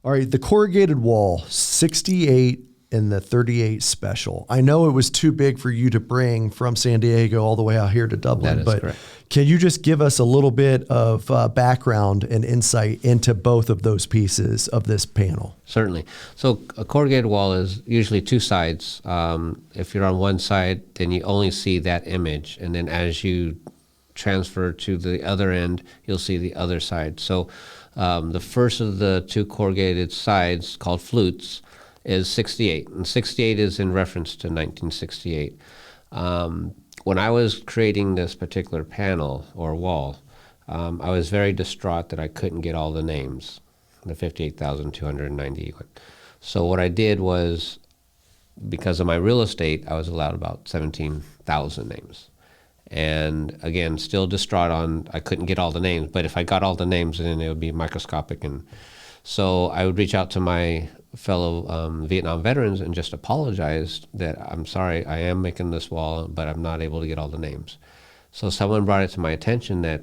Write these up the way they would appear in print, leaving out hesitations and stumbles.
All right, the Corrugated Wall, 68 and the 38 Special. I know it was too big for you to bring from San Diego all the way out here to Dublin, That is but correct. Can you just give us a little bit of background and insight into both of those pieces of this panel? Certainly. So a corrugated wall is usually two sides. If you're on one side, then you only see that image, and then as you transfer to the other end, you'll see the other side. So the first of the two corrugated sides, called flutes, is 68, and 68 is in reference to 1968. When I was creating this particular panel or wall, I was very distraught that I couldn't get all the names, the 58,290. So what I did was, because of my real estate, I was allowed about 17,000 names. And again, still distraught on I couldn't get all the names, but if I got all the names, then it would be microscopic. And so I would reach out to my fellow Vietnam veterans and just apologize that I'm sorry, I am making this wall, but I'm not able to get all the names. So someone brought it to my attention that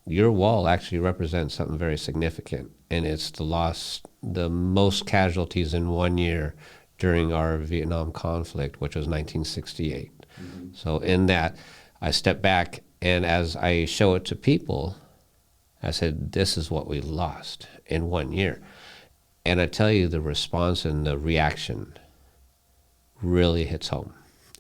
your wall actually represents something very significant, and it's the most casualties in 1 year during our Vietnam conflict, which was 1968. Mm-hmm. So in that, I stepped back, and as I show it to people, I said, this is what we lost in 1 year. And I tell you, the response and the reaction really hits home.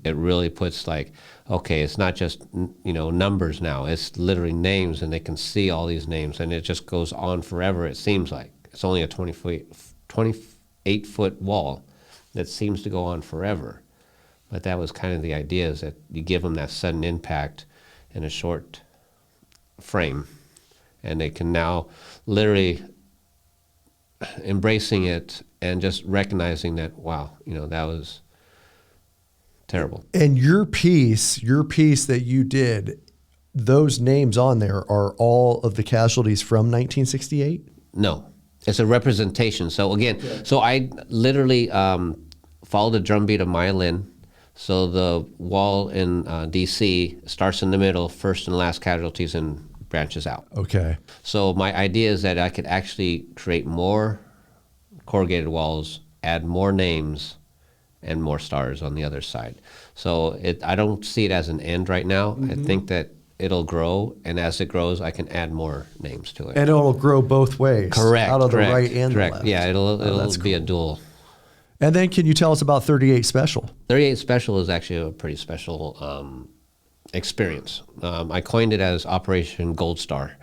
It really puts like, okay, it's not just, numbers now. It's literally names, and they can see all these names, and it just goes on forever, it seems like. It's only a 28-foot wall that seems to go on forever. But that was kind of the idea, is that you give them that sudden impact in a short frame, and they can now literally embracing it and just recognizing that, wow, that was terrible. And your piece that you did, those names on there are all of the casualties from 1968? No, it's a representation. So again, So I literally followed the drumbeat of Maya Lin. So the wall in D.C. starts in the middle, first and last casualties, and branches out. Okay. So my idea is that I could actually create more corrugated walls, add more names, and more stars on the other side. So I don't see it as an end right now. Mm-hmm. I think that it'll grow, and as it grows, I can add more names to it. And it'll grow both ways. Correct. Out of correct, the right and correct. the left. Yeah, it'll be cool. a dual. And then can you tell us about 38 Special? 38 Special is actually a pretty special experience. I coined it as Operation Gold Star.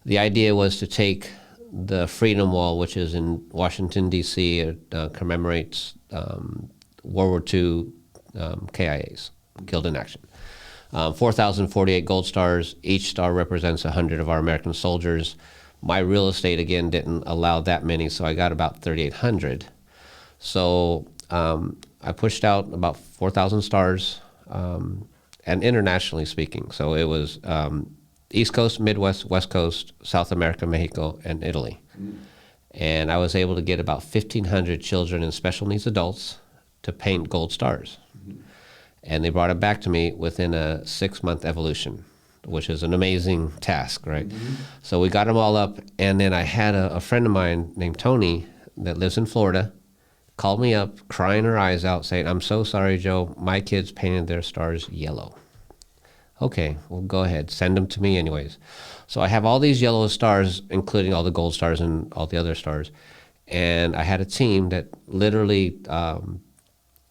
The idea was to take the Freedom Wall, which is in Washington, D.C., it commemorates World War II KIAs, killed in action. 4,048 gold stars. Each star represents 100 of our American soldiers. My real estate, again, didn't allow that many, so I got about 3,800. So I pushed out about 4,000 stars, and internationally speaking. So it was East Coast, Midwest, West Coast, South America, Mexico, and Italy. Mm. And I was able to get about 1,500 children and special needs adults to paint gold stars. Mm-hmm. And they brought it back to me within a 6-month evolution, which is an amazing task, right? Mm-hmm. So we got them all up, and then I had a friend of mine named Tony that lives in Florida, called me up, crying her eyes out, saying, I'm so sorry, Joe, my kids painted their stars yellow. Okay, well, go ahead, send them to me anyways. So I have all these yellow stars, including all the gold stars and all the other stars, and I had a team that literally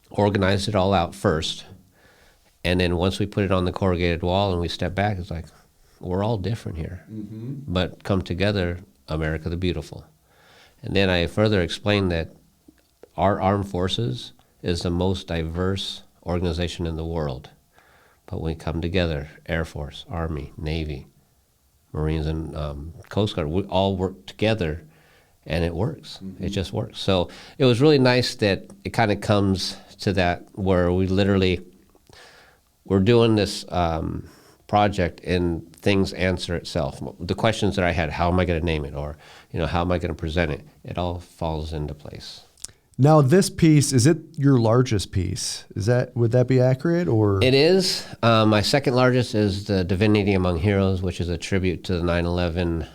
organized it all out first, and then once we put it on the corrugated wall and we step back, it's like, we're all different here, mm-hmm. but come together, America the Beautiful. And then I further explained that our armed forces is the most diverse organization in the world. But when we come together, Air Force, Army, Navy, Marines, and Coast Guard, we all work together, and it works. Mm-hmm. It just works. So it was really nice that it kind of comes to that where we're doing this project and things answer itself. The questions that I had, how am I going to name it? Or, how am I going to present it? It all falls into place. Now, this piece, is it your largest piece? Would that be accurate, or? It is. My second largest is the Divinity Among Heroes, which is a tribute to the 9/11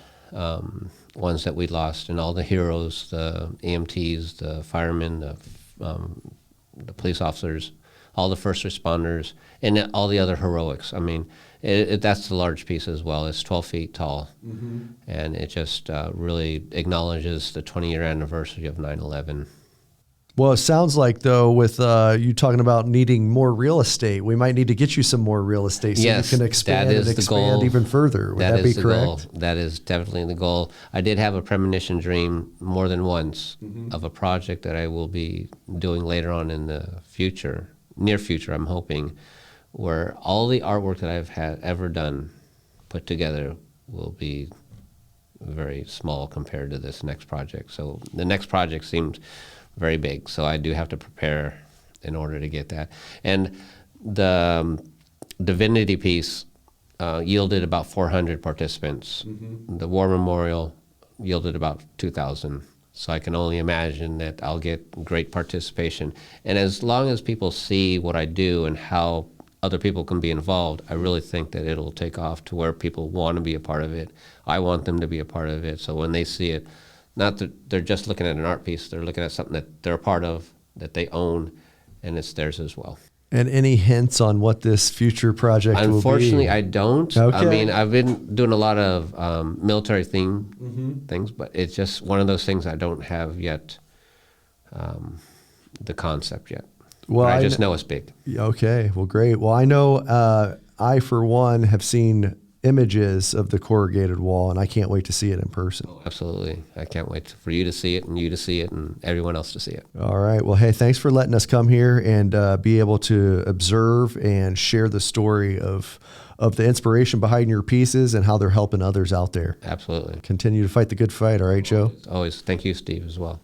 ones that we lost, and all the heroes, the EMTs, the firemen, the police officers, all the first responders, and all the other heroics. I mean, that's the large piece as well. It's 12 feet tall, and it just really acknowledges the 20-year anniversary of 9/11. Well, it sounds like, though, with you talking about needing more real estate, we might need to get you some more real estate so Yes, you can expand that and is the expand goal. even further. Would that be is the correct? goal. That is definitely the goal. I did have a premonition dream more than once of a project that I will be doing later on in the future, near future, I'm hoping, where all the artwork that I've ever done put together will be very small compared to this next project. So the next project seems very big, so I do have to prepare in order to get that. And the Divinity piece yielded about 400 participants. The War Memorial yielded about 2,000. So I can only imagine that I'll get great participation. And as long as people see what I do and how other people can be involved, I really think that it'll take off to where people want to be a part of it. I want them to be a part of it. So when they see it, not that they're just looking at an art piece, they're looking at something that they're a part of, that they own, and it's theirs as well. And any hints on what this future project will be? Unfortunately, I don't. Okay. I mean, I've been doing a lot of military theme things, but it's just one of those things I don't have yet, the concept yet. Well, But I just know it's big. Okay, well, great. Well, I know I, for one, have seen images of the Corrugated Wall, and I can't wait to see it in person. Oh, absolutely. I can't wait for you to see it and you to see it and everyone else to see it. All right. Well, hey, thanks for letting us come here and be able to observe and share the story of the inspiration behind your pieces and how they're helping others out there. Absolutely. Continue to fight the good fight. All right, Joe? Always. Thank you, Steve, as well.